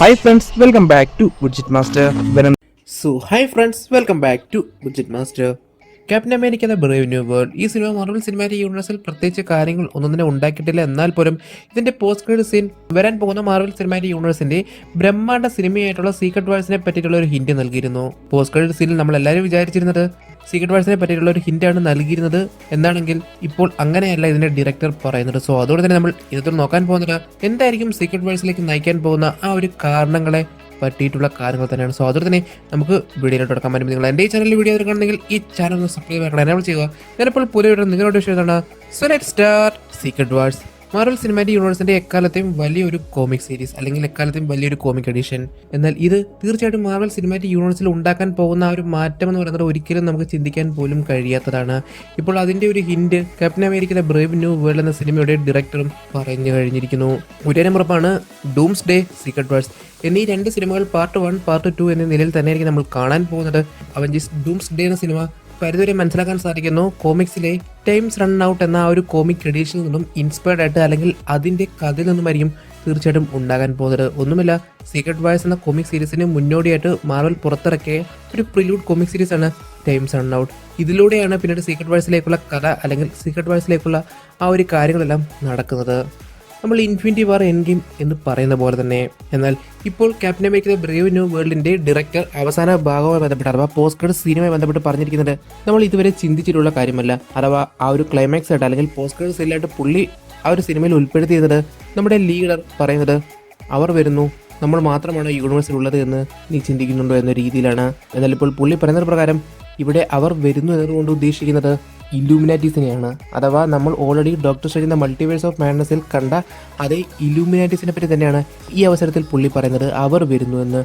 Hi friends, welcome back to Budget Master. Hi friends, welcome back to Budget Master. Captain America the Brave New World ഈ cinema Marvel cinematic യൂണിവേഴ്സിൽ പ്രത്യേകിച്ച് കാര്യങ്ങൾ ഒന്നും തന്നെ ഉണ്ടാക്കിയിട്ടില്ല. എന്നാൽ പോലും ഇതിന്റെ പോസ്റ്റ് ക്രെഡിറ്റ് സീൻ വരാൻ പോകുന്ന മാർവൽ സിനിമാറ്റിക് യൂണിവേഴ്സിന്റെ ബ്രഹ്മാണ്ഡ സിനിമയായിട്ടുള്ള സീക്രട്ട് വാഴ്സിനെ പറ്റിയിട്ടുള്ള ഒരു ഹിന്റ് നൽകിയിരുന്നു. പോസ്റ്റ് ക്രെഡിറ്റ് സീനിൽ നമ്മൾ എല്ലാവരും വിചാരിച്ചിരുന്നത് സീക്രട്ട് വാഴ്സിനെ പറ്റിയിട്ടുള്ള ഒരു ഹിന്റാണ് നൽകിയിരുന്നത് എന്നാണെങ്കിൽ ഇപ്പോൾ അങ്ങനെയല്ല ഇതിന്റെ ഡയറക്ടർ പറയുന്നത്. സോ അതുകൊണ്ട് തന്നെ നമ്മൾ ഇതിൽ നോക്കാൻ പോകുന്നത് എന്തായിരിക്കും സീക്രട്ട് വാഴ്സിലേക്ക് നയിക്കാൻ പോകുന്ന ആ ഒരു കാരണങ്ങളെ പറ്റിയിട്ടുള്ള കാര്യങ്ങൾ തന്നെയാണ്. സോ അതുകൊണ്ട് തന്നെ നമുക്ക് വീഡിയോയിലോട്ട് എടുക്കാൻ പറ്റും. നിങ്ങൾ എൻ്റെ ഈ ചാനലിൽ വീഡിയോ എടുക്കുകയാണെങ്കിൽ ഈ ചാനൽ ഒന്ന് സബ്സ്ക്രൈബ് ചെയ്യണം, എനേബിൾ ചെയ്യുക. ഞാനിപ്പോൾ പുതിയ നിങ്ങളുടെ വിഷയം എന്താണ്? So let's start. Secret Wars Marvel Cinematic യൂണിവേഴ്സിന്റെ എക്കാലത്തെയും വലിയൊരു കോമിക് സീരീസ് അല്ലെങ്കിൽ എക്കാലത്തെയും വലിയൊരു കോമിക് എഡിഷൻ. എന്നാൽ ഇത് തീർച്ചയായിട്ടും മാർവൽ സിനിമാറ്റിക് യൂണിവേഴ്സിൽ ഉണ്ടാക്കാൻ പോകുന്ന ആ ഒരു മാറ്റം എന്ന് പറയുന്നത് ഒരിക്കലും നമുക്ക് ചിന്തിക്കാൻ പോലും കഴിയാത്തതാണ്. ഇപ്പോൾ അതിന്റെ ഒരു hint captain America the Brave New world എന്ന സിനിമയുടെ ഡയറക്ടറും പറഞ്ഞു കഴിഞ്ഞിരിക്കുന്നു. ഒരു ഉറപ്പാണ് ഡൂംസ് ഡേ, സീക്രട്ട് വാഴ്സ് എന്നീ രണ്ട് സിനിമകൾ പാർട്ട് 1, പാർട്ട് 2 എന്ന നിലയിൽ തന്നെയായിരിക്കും നമ്മൾ കാണാൻ പോകുന്നത്. അവഞ്ചേഴ്സ് ഡൂംസ് ഡേ എന്ന സിനിമ പരിധിവരെ മനസ്സിലാക്കാൻ സാധിക്കുന്നു കോമിക്സിലെ ടൈംസ് റൺ ഔട്ട് എന്ന ആ ഒരു കോമിക് ട്രഡീഷനിൽ നിന്നും ഇൻസ്പയർഡ് ആയിട്ട് അല്ലെങ്കിൽ അതിന്റെ കഥയിൽ നിന്നുമായിരിക്കും തീർച്ചയായിട്ടും ഉണ്ടാകാൻ പോകുന്നത്. ഒന്നുമില്ല, സീക്രട്ട് വാഴ്സ് എന്ന കോമിക് സീരീസിന് മുന്നോടിയായിട്ട് മാർവൽ പുറത്തിറക്കിയ ഒരു പ്രിലൂഡ് കോമിക് സീരീസ് ആണ് ടൈംസ് റൺ ഔട്ട്. ഇതിലൂടെയാണ് പിന്നീട് സീക്രട്ട് വാഴ്സിലേക്കുള്ള കഥ അല്ലെങ്കിൽ സീക്രട്ട് വാഴ്സിലേക്കുള്ള ആ ഒരു കാര്യങ്ങളെല്ലാം നടക്കുന്നത്. നമ്മൾ ഇൻഫിനിറ്റി വാർ എൻഡ് ഗെയിം എന്ന് പറയുന്ന പോലെ തന്നെ. എന്നാൽ ഇപ്പോൾ Captain America the Brave New വേൾഡിന്റെ ഡയറക്ടർ അവസാന ഭാഗവുമായി ബന്ധപ്പെട്ട് അഥവാ പോസ്റ്റ് ക്രെഡിറ്റ് സീനുമായി ബന്ധപ്പെട്ട് പറഞ്ഞിരിക്കുന്നത് നമ്മൾ ഇതുവരെ ചിന്തിച്ചിട്ടുള്ള കാര്യമല്ല. അഥവാ ആ ഒരു ക്ലൈമാക്സ് ആയിട്ട് അല്ലെങ്കിൽ പോസ്റ്റ് ക്രെഡിറ്റ് സീനിലായിട്ട് പുള്ളി ആ ഒരു സിനിമയിൽ ഉൾപ്പെടുത്തിയത് നമ്മുടെ ലീഡർ പറയുന്നത് അവർ വരുന്നു, നമ്മൾ മാത്രമാണ് യൂണിവേഴ്സിൽ ഉള്ളത് എന്ന് നീ ചിന്തിക്കുന്നുണ്ടോ എന്ന രീതിയിലാണ്. എന്നാൽ ഇപ്പോൾ പുള്ളി പറയുന്നത് പ്രകാരം ഇവിടെ അവർ വരുന്നു എന്നതുകൊണ്ട് ഉദ്ദേശിക്കുന്നത് ഇലൂമിനാറ്റീസിനെയാണ്. അഥവാ നമ്മൾ already Doctor Strange Multiverse of മാഡ്നസിൽ കണ്ട അതേ ഇലൂമിനാറ്റീസിനെ പറ്റി തന്നെയാണ് ഈ അവസരത്തിൽ പുള്ളി പറയുന്നത്. അവർ വരുന്നു എന്ന്.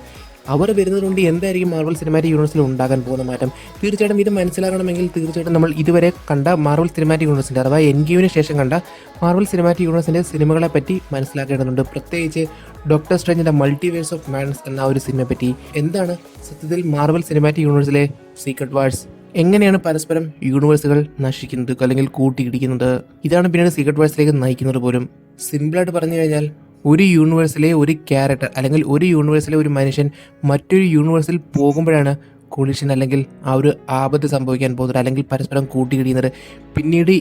അവർ വരുന്നതുകൊണ്ട് എന്തായിരിക്കും മാർവൽ സിനിമാറ്റിക് യൂണിവേഴ്സിൽ ഉണ്ടാകാൻ പോകുന്ന മാറ്റം? തീർച്ചയായിട്ടും ഇത് മനസ്സിലാക്കണമെങ്കിൽ തീർച്ചയായിട്ടും നമ്മൾ ഇതുവരെ കണ്ട മാർവൽ സിനിമാറ്റിക് യൂണിവേഴ്സിൻ്റെ അഥവാ എൻ ഗെയിമിന് ശേഷം കണ്ട മാർവൽ സിനിമാറ്റിക് യൂണിവേഴ്സിൻ്റെ സിനിമകളെ പറ്റി മനസ്സിലാക്കേണ്ടതുണ്ട്. പ്രത്യേകിച്ച് ഡോക്ടർ സ്ട്രേഞ്ചിൻ്റെ മൾട്ടിവേഴ്സ് ഓഫ് മാഡ്നസ് എന്ന ഒരു സിനിമയെ പറ്റി. എന്താണ് സത്യത്തിൽ മാർവൽ സിനിമാറ്റിക് യൂണിവേഴ്സിലെ സീക്രട്ട് വാഴ്സ്? എങ്ങനെയാണ് പരസ്പരം യൂണിവേഴ്സുകൾ നശിക്കുന്നത് അല്ലെങ്കിൽ കൂട്ടിയിടിക്കുന്നത്? ഇതാണ് പിന്നീട് സീക്രട്ട് വാഴ്സിലേക്ക് നയിക്കുന്നത് പോലും. സിമ്പിളായിട്ട് പറഞ്ഞു കഴിഞ്ഞാൽ ഒരു യൂണിവേഴ്സിലെ ഒരു ക്യാരക്ടർ അല്ലെങ്കിൽ ഒരു യൂണിവേഴ്സിലെ ഒരു മനുഷ്യൻ മറ്റൊരു യൂണിവേഴ്സിൽ പോകുമ്പോഴാണ് കൊളിഷൻ അല്ലെങ്കിൽ ആ ഒരു ആപത്ത് സംഭവിക്കാൻ പോകുന്നത് അല്ലെങ്കിൽ പരസ്പരം കൂട്ടിയിടിയുന്നത്. പിന്നീട്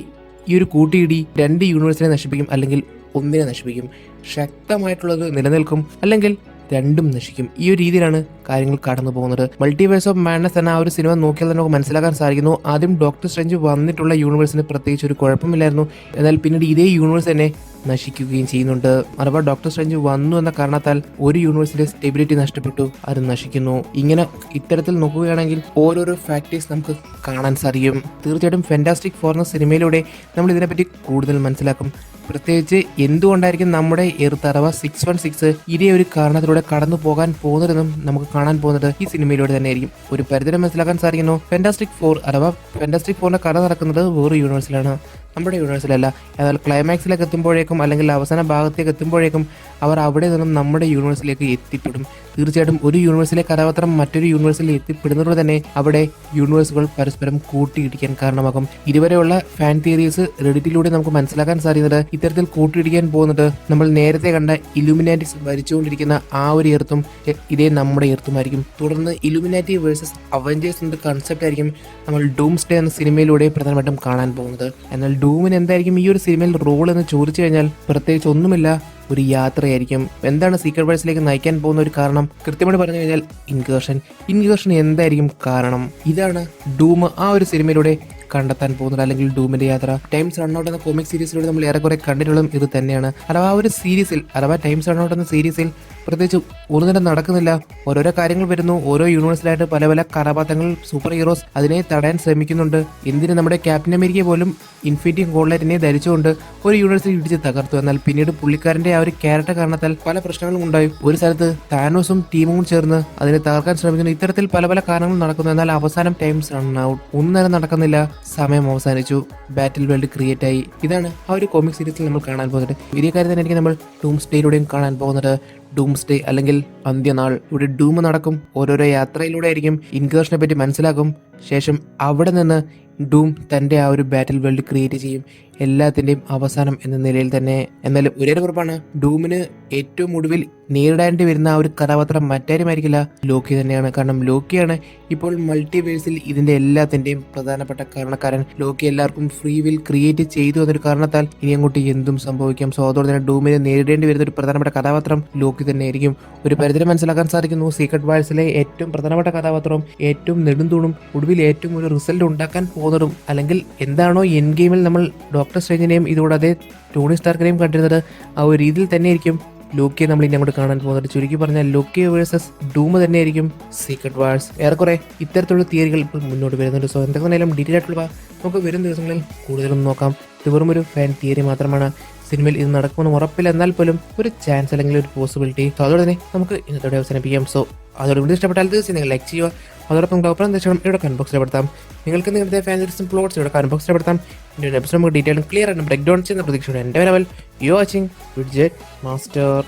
ഈ ഒരു കൂട്ടിയിടി രണ്ട് യൂണിവേഴ്സിനെ നശിപ്പിക്കും അല്ലെങ്കിൽ ഒന്നിനെ നശിപ്പിക്കും. ശക്തമായിട്ടുള്ളത് നിലനിൽക്കും അല്ലെങ്കിൽ രണ്ടും നശിക്കും. ഈ ഒരു രീതിയിലാണ് കാര്യങ്ങൾ കടന്നു പോകുന്നത്. മൾട്ടിവേഴ്സ് ഓഫ് മാഡ്നസ് എന്ന ആ ഒരു സിനിമ നോക്കിയാൽ നമുക്ക് മനസ്സിലാക്കാൻ സാധിക്കുന്നു. ആദ്യം ഡോക്ടർ സ്ട്രേഞ്ച് വന്നിട്ടുള്ള യൂണിവേഴ്സിന് പ്രത്യേകിച്ച് ഒരു കുഴപ്പമില്ലായിരുന്നു. എന്നാൽ പിന്നീട് ഇതേ യൂണിവേഴ്സ് തന്നെ നശിക്കുകയും ചെയ്യുന്നുണ്ട്. അഥവാ ഡോക്ടർ സ്ട്രേഞ്ച് വന്നു എന്ന കാരണത്താൽ ഒരു യൂണിവേഴ്സിന്റെ സ്റ്റെബിലിറ്റി നഷ്ടപ്പെട്ടു, അത് നശിക്കുന്നു. ഇങ്ങനെ ഇത്തരത്തിൽ നോക്കുകയാണെങ്കിൽ ഓരോരോ ഫാക്ടേഴ്സ് നമുക്ക് കാണാൻ സാധിക്കും. തീർച്ചയായിട്ടും ഫാന്റാസ്റ്റിക് ഫോർ എന്ന സിനിമയിലൂടെ നമ്മൾ ഇതിനെപ്പറ്റി കൂടുതൽ മനസ്സിലാക്കും. പ്രത്യേകിച്ച് എന്തുകൊണ്ടായിരിക്കും നമ്മുടെ എർത്ത് അഥവാ 616 ഇതേ ഒരു കാരണത്തിലൂടെ കടന്നു പോകാൻ പോകുന്നതെന്നും നമുക്ക് കാണാൻ പോകുന്നത് ഈ സിനിമയിലൂടെ തന്നെയായിരിക്കും. ഒരു പരിധി മനസ്സിലാക്കാൻ സാധിക്കുന്നു ഫാന്റാസ്റ്റിക് ഫോർ അഥവാ ഫാന്റാസ്റ്റിക് ഫോറിന്റെ കഥ നടക്കുന്നത് വേറെ യൂണിവേഴ്സിലാണ്, നമ്മുടെ യൂണിവേഴ്സിലല്ല. എന്നാൽ ക്ലൈമാക്സിലേക്ക് എത്തുമ്പോഴേക്കും അല്ലെങ്കിൽ അവസാന ഭാഗത്തേക്ക് എത്തുമ്പോഴേക്കും അവർ അവിടെ നിന്നും നമ്മുടെ യൂണിവേഴ്സിലേക്ക് എത്തിപ്പെടും. തീർച്ചയായിട്ടും ഒരു യൂണിവേഴ്സിലെ കഥാപാത്രം മറ്റൊരു യൂണിവേഴ്സിൽ എത്തിപ്പെടുന്നതോടെ തന്നെ അവിടെ യൂണിവേഴ്സുകൾ പരസ്പരം കൂട്ടിയിടിക്കാൻ കാരണമാകും. ഇതുവരെയുള്ള ഫാൻ തിയറീസ് റെഡിറ്റിലൂടെ നമുക്ക് മനസ്സിലാക്കാൻ സാധിക്കുന്നത് ഇത്തരത്തിൽ കൂട്ടിയിടിക്കാൻ പോകുന്നത് നമ്മൾ നേരത്തെ കണ്ട ഇലുമിനാറ്റിസ് ഭരിച്ചുകൊണ്ടിരിക്കുന്ന ആ ഒരു എർത്തും ഇതേ നമ്മുടെ എർത്തുമായിരിക്കും. തുടർന്ന് ഇലുമിനാറ്റി വേഴ്സസ് അവഞ്ചേഴ്സ് എന്ന കൺസെപ്റ്റ് ആയിരിക്കും നമ്മൾ ഡൂംസ് ഡേ എന്ന സിനിമയിലൂടെ പ്രധാനമായിട്ടും കാണാൻ പോകുന്നത്. എന്നാൽ ഡൂമിന് എന്തായിരിക്കും ഈ ഒരു സിനിമയിൽ റോൾ എന്ന് ചോദിച്ചു കഴിഞ്ഞാൽ പ്രത്യേകിച്ച് ഒന്നുമില്ല, ഒരു യാത്രയായിരിക്കും. എന്താണ് സീക്രട്ട് വാഴ്സിലേക്ക് നയിക്കാൻ പോകുന്ന ഒരു കാരണം? കൃത്യമായിട്ട് പറഞ്ഞു കഴിഞ്ഞാൽ ഇൻകേർഷൻ എന്തായിരിക്കും കാരണം? ഇതാണ് ഡൂം ആ ഒരു സിനിമയിലൂടെ കണ്ടെത്താൻ പോകുന്നത് അല്ലെങ്കിൽ ഡൂമിന്റെ യാത്ര. ടൈംസ് റൺ ഔട്ട് എന്ന കോമിക് സീരീസിലൂടെ നമ്മൾ ഏറെക്കുറെ കണ്ടിട്ടുള്ളതും ഇത് തന്നെയാണ്. അഥവാ ഒരു സീരീസിൽ അഥവാ ടൈംസ് റൺ ഔട്ട് എന്ന സീരീസിൽ പ്രത്യേകിച്ച് ഒന്നും തന്നെ നടക്കുന്നില്ല. ഓരോരോ കാര്യങ്ങൾ വരുന്നു. ഓരോ യൂണിവേഴ്സിലായിട്ട് പല പല കഥാപാത്രങ്ങൾ, സൂപ്പർ ഹീറോസ് അതിനെ തടയാൻ ശ്രമിക്കുന്നുണ്ട്. എന്തിന് നമ്മുടെ ക്യാപ്റ്റൻ അമേരിക്ക പോലും ഇൻഫിനിറ്റി ഗോൺലൈറ്റിനെ ധരിച്ചുകൊണ്ട് ഒരു യൂണിവേഴ്സിൽ ഇടിച്ച് തകർത്തു. എന്നാൽ പിന്നീട് പുള്ളിക്കാരന്റെ ആ ഒരു ക്യാരക്ടർ കാരണത്താൽ പല പ്രശ്നങ്ങളും ഉണ്ടായി. ഒരു സ്ഥലത്ത് താനോസും ടീമും ചേർന്ന് അതിനെ തകർക്കാൻ ശ്രമിക്കുന്നു. ഇത്തരത്തിൽ പല പല കാരണങ്ങൾ നടക്കുന്നു. എന്നാൽ അവസാനം ടൈംസ് റൺ ഔട്ട് ഒന്നും തന്നെ നടക്കുന്നില്ല. സമയം അവസാനിച്ചു, ബാറ്റിൽ വേൾഡ് ക്രിയേറ്റ് ആയി. ഇതാണ് ആ ഒരു കോമിക് സീരീസിൽ നമ്മൾ കാണാൻ പോകുന്നത്. ഇതേ കാര്യം തന്നെ നമ്മൾ ഡൂംസ് ഡേയിലൂടെയും കാണാൻ പോകുന്നത്. ഡൂംസ് ഡേ അല്ലെങ്കിൽ അന്ത്യനാൾ. ഇവിടെ ഡൂം നടക്കും. ഓരോരോ യാത്രയിലൂടെ ആയിരിക്കും ഇൻകേർഷനെ പറ്റി മനസ്സിലാക്കും. ശേഷം അവിടെ നിന്ന് ഡൂം തൻ്റെ ആ ഒരു ബാറ്റിൽ വേൾഡ് ക്രിയേറ്റ് ചെയ്യും. എല്ലാത്തിന്റെയും അവസാനം എന്ന നിലയിൽ തന്നെ. എന്നാലും ഒരേ കുറിപ്പാണ്, ഡൂമിന് ഏറ്റവും ഒടുവിൽ നേരിടേണ്ടി വരുന്ന ആ ഒരു കഥാപാത്രം മറ്റാരുമായിരിക്കില്ല, ലോക്കി തന്നെയാണ്. കാരണം ലോക്കിയാണ് ഇപ്പോൾ മൾട്ടിവേഴ്സിൽ ഇതിന്റെ എല്ലാത്തിന്റെയും പ്രധാനപ്പെട്ട കാരണക്കാരൻ. ലോക്കി എല്ലാവർക്കും ഫ്രീ വിൽ ക്രിയേറ്റ് ചെയ്തു എന്നൊരു കാരണത്താൽ ഇനി അങ്ങോട്ട് എന്തും സംഭവിക്കാം. സോ അതോടെ തന്നെ ഡൂമിനെ നേരിടേണ്ടി വരുന്ന ഒരു പ്രധാനപ്പെട്ട കഥാപാത്രം ലോക്കി തന്നെയായിരിക്കും. ഒരു പരിധി മനസ്സിലാക്കാൻ സാധിക്കുന്നു, സീക്രട്ട് വാഴ്സിലെ ഏറ്റവും പ്രധാനപ്പെട്ട കഥാപാത്രവും ഏറ്റവും നെടുന്തൂണും ഒടുവിൽ ഏറ്റവും ഒരു റിസൾട്ട് ഉണ്ടാക്കാൻ പോകുന്നതും, അല്ലെങ്കിൽ എന്താണോ എൻ ഗെയിമിൽ നമ്മൾ ഡോക്ടർ സ്ട്രേഞ്ചിനെയും ഇതുകൂടാതെ ടോണി സ്റ്റാർക്കിനെയും കണ്ടിരുന്നത്, ആ ഒരു രീതിയിൽ തന്നെയായിരിക്കും ലോക്കിയെ നമ്മൾ ഇനി അങ്ങോട്ട് കാണാൻ പോകുന്നത്. ചുരുക്കി പറഞ്ഞാൽ ലോക്കി വേഴ്സസ് ഡൂം തന്നെയായിരിക്കും സീക്രട്ട് വാഴ്സ്. ഏറെക്കുറെ ഇത്തരത്തിലുള്ള തിയറികൾ ഇപ്പോൾ മുന്നോട്ട് വരുന്നുണ്ട്. സോ എന്തെങ്കിലും ഡീറ്റെയിൽ ആയിട്ടുള്ള നമുക്ക് വരും ദിവസങ്ങളിൽ കൂടുതലൊന്നും നോക്കാം. ഇത് വെറും ഒരു ഫാൻ തിയറി മാത്രമാണ്. സിനിമയിൽ ഇത് നടക്കുമെന്ന് ഉറപ്പില്ല, എന്നാൽ പോലും ഒരു ചാൻസ് അല്ലെങ്കിൽ ഒരു പോസിബിലിറ്റി. സോ അതോടെ തന്നെ നമുക്ക് ഇന്നത്തോടെ അവസാനിപ്പിക്കാം. സോ അതോടെ വീഡിയോ ഇഷ്ടപ്പെട്ടാൽ തീർച്ചയായും നിങ്ങൾ ലൈക്ക് ചെയ്യുക. അതോടൊപ്പം അഭിപ്രായം തീർച്ചയായും ഇവിടെ കമന്റ് ബോക്സിൽ പെടുത്താം. നിങ്ങൾക്ക് നിങ്ങളുടെ ഫാൻസും പ്ലോട്ട്സ് ഇവിടെ കമന്റ് ബോക്സിൽ പെടുത്താം. എപ്പിസോഡ് നമുക്ക് ഡീറ്റെയിലും ക്ലിയർ ആയിട്ട് ബ്രേക്ക് ഡൗൺ ചെയ്യുന്ന പ്രതീക്ഷയോടെ എൻ്റെ level you watching widget master.